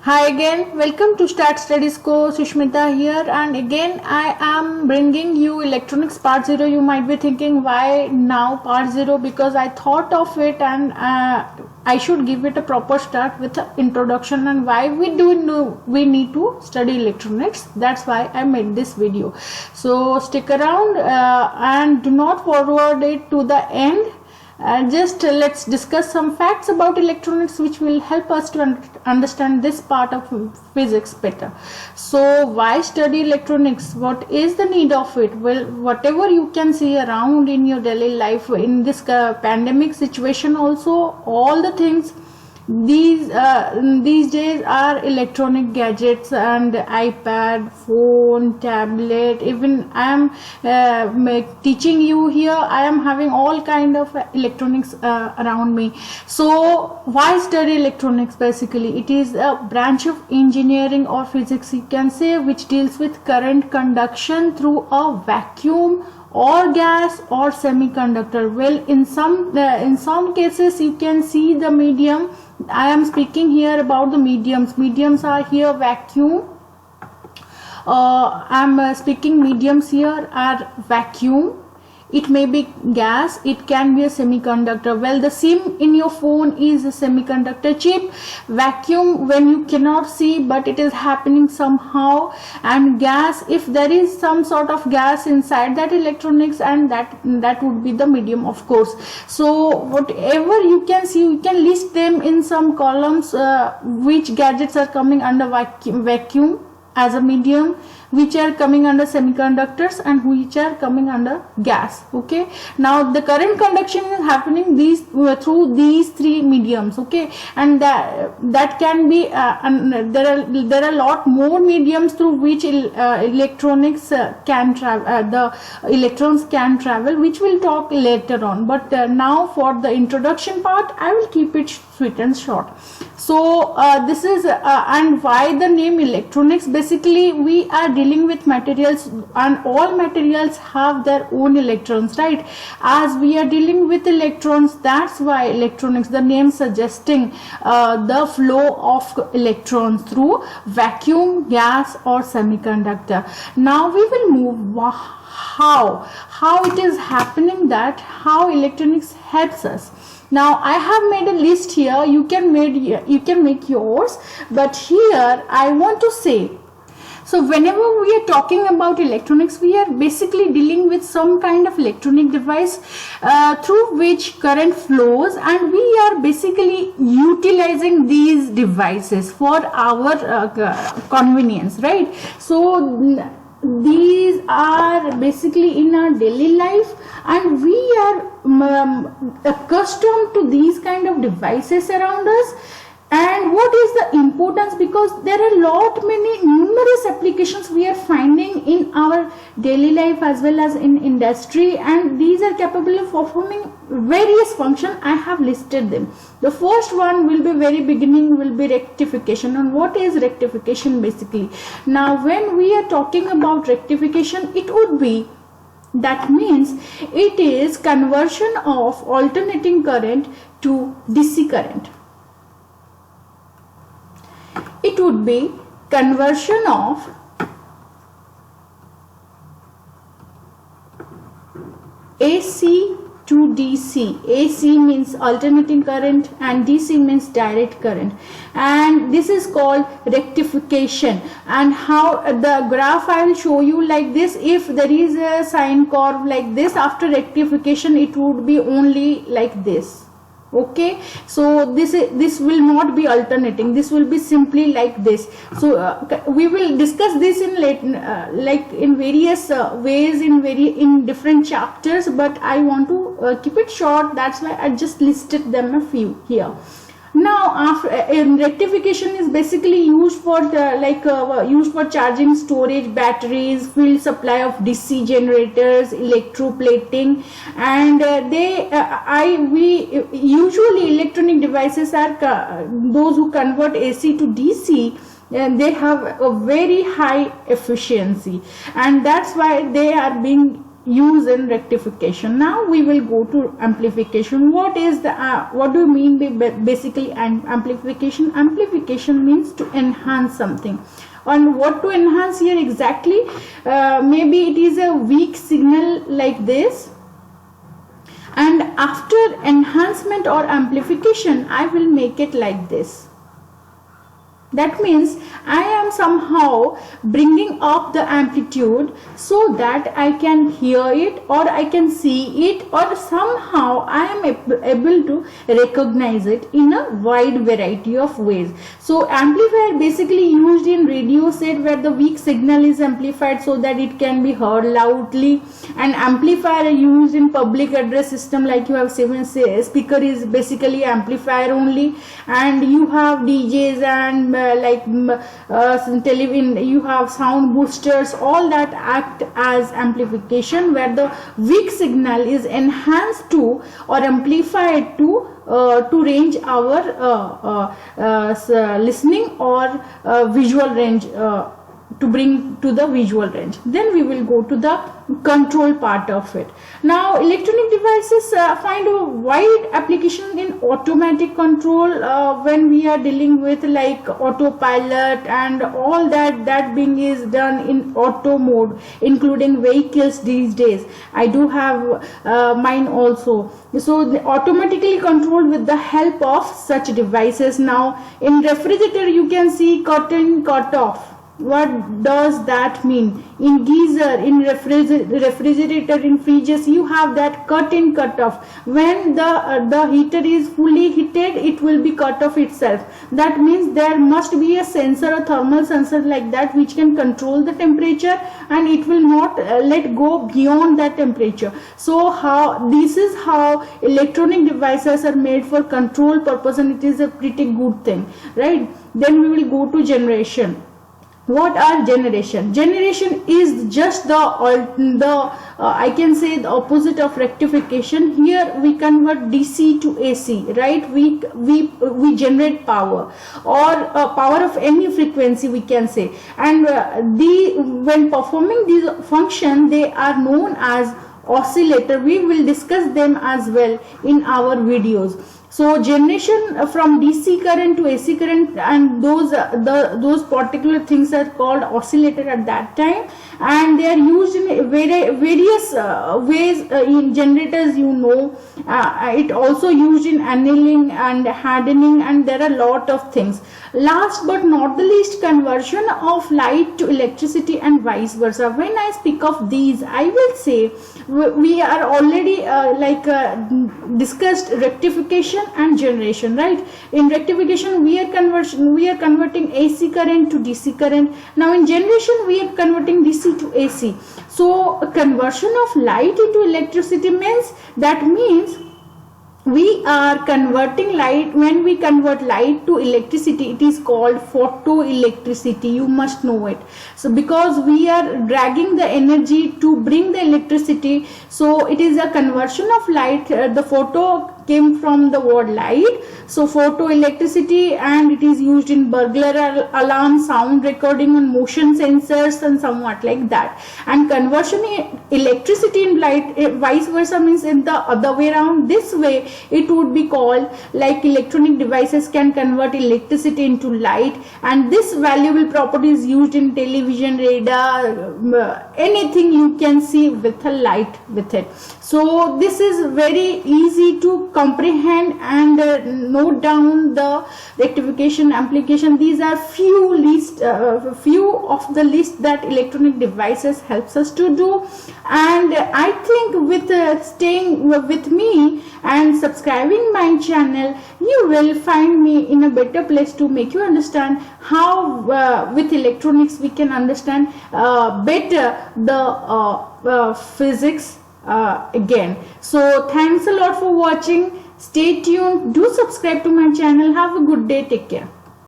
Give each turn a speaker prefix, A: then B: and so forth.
A: Hi again, welcome to Start Studies Co. Sushmita here, and again I am bringing you electronics part 0. You might be thinking why now part 0, because I thought of it and I should give it a proper start with an introduction and why we need to study electronics. That's why I made this video. So stick around and do not forward it to the end. Let's discuss some facts about electronics which will help us to understand this part of physics better. So why study electronics? What is the need of it? Well, whatever you can see around in your daily life in this pandemic situation, also all the things these days are electronic gadgets and iPad, phone, tablet. Even I am teaching you here, I am having all kind of electronics around me. So why study electronics? Basically it is a branch of engineering or physics, you can say, which deals with current conduction through a vacuum or gas or semiconductor. Well, in some cases you can see the medium. I am speaking here about the mediums are here vacuum. I am speaking mediums here are vacuum. It may be gas, it can be a semiconductor. Well, the SIM in your phone is a semiconductor chip. Vacuum when you cannot see but it is happening somehow, and gas if there is some sort of gas inside that electronics, and that would be the medium, of course. So whatever you can see, you can list them in some columns, which gadgets are coming under vacuum as a medium, which are coming under semiconductors, and which are coming under gas. Okay, now the current conduction is happening through these three mediums. Okay, and that can be and there are a lot more mediums through which electronics can travel, the electrons can travel, which we'll talk later on. But now for the introduction part I will keep it sweet and short. So this is and why the name electronics? Basically we are dealing with materials, and all materials have their own electrons, right? As we are dealing with electrons, that's why electronics, the name suggesting the flow of electrons through vacuum, gas or semiconductor. Now we will move how it is happening, that how electronics helps us. Now I have made a list here, you can make yours, but here I want to say, so whenever we are talking about electronics, we are basically dealing with some kind of electronic device through which current flows, and we are basically utilizing these devices for our convenience, right? So these are basically in our daily life, and we are accustomed to these kind of devices around us. And what is the importance? Because there are numerous applications we are finding in our daily life as well as in industry, and these are capable of performing various functions. I have listed them. The first one will be very beginning, will be rectification. And what is rectification basically? Now when we are talking about rectification, it would be, that means it is conversion of alternating current to DC current. It would be conversion of AC to DC. AC means alternating current and DC means direct current, and this is called rectification. And how the graph I will show you like this. If there is a sine curve like this, after rectification it would be only like this. Okay, so this will not be alternating, this will be simply like this. So we will discuss this in like in various ways in different chapters, but I want to keep it short. That's why I just listed them a few here. Now after rectification is basically used for used for charging storage batteries, field supply of DC generators, electroplating, and we usually electronic devices are those who convert AC to DC, and they have a very high efficiency, and that's why they are being use in rectification. Now we will go to amplification. What is the what do you mean by basically amplification? Amplification means to enhance something. And what to enhance here exactly? Maybe it is a weak signal like this, and after enhancement or amplification I will make it like this. That means I am somehow bringing up the amplitude so that I can hear it, or I can see it, or somehow I am able to recognize it in a wide variety of ways. So amplifier basically used in radio set where the weak signal is amplified so that it can be heard loudly, and amplifier used in public address system like you have seen, speaker is basically amplifier only, and you have DJs and television, you have sound boosters, all that act as amplification where the weak signal is enhanced to or amplified to range our listening or visual range, to bring to the visual range. Then we will go to the control part of it. Now electronic devices find a wide application in automatic control when we are dealing with like autopilot and all that being is done in auto mode, including vehicles these days. I do have mine also. So they automatically controlled with the help of such devices. Now in refrigerator you can see cut in, cut off. What does that mean? In geyser, in refrigerator, in fridges, you have that cut in, cut off. When the heater is fully heated, it will be cut off itself. That means there must be a sensor, a thermal sensor like that, which can control the temperature, and it will not let go beyond that temperature. So this is how electronic devices are made for control purpose, and it is a pretty good thing, right? Then we will go to generation. What are generation? Generation is just I can say the opposite of rectification. Here we convert DC to AC, right? We generate power, or power of any frequency we can say, and when performing this function they are known as oscillator. We will discuss them as well in our videos. So generation from DC current to AC current, and those particular things are called oscillator at that time, and they are used in various ways in generators. It also used in annealing and hardening, and there are a lot of things. Last but not the least, conversion of light to electricity and vice versa. When I speak of these, I will say we are already discussed rectification and generation, right? In rectification we are converting AC current to DC current. Now in generation we are converting DC to AC. So conversion of light into electricity means we are converting light. When we convert light to electricity, it is called photoelectricity. You must know it. So because we are dragging the energy to bring the electricity, so it is a conversion of light. The photo came from the word light, so photoelectricity, and it is used in burglar alarm, sound recording, on motion sensors and somewhat like that. And conversion in electricity in light, vice versa, means in the other way around. This way it would be called like electronic devices can convert electricity into light, and this valuable property is used in television, radar, anything you can see with a light with it. So this is very easy to comprehend and note down the rectification, amplification. These are few of the list that electronic devices helps us to do. And I think with staying with me and subscribing my channel, you will find me in a better place to make you understand how with electronics we can understand better the physics again. So thanks a lot for watching. Stay tuned. Do subscribe to my channel. Have a good day. Take care.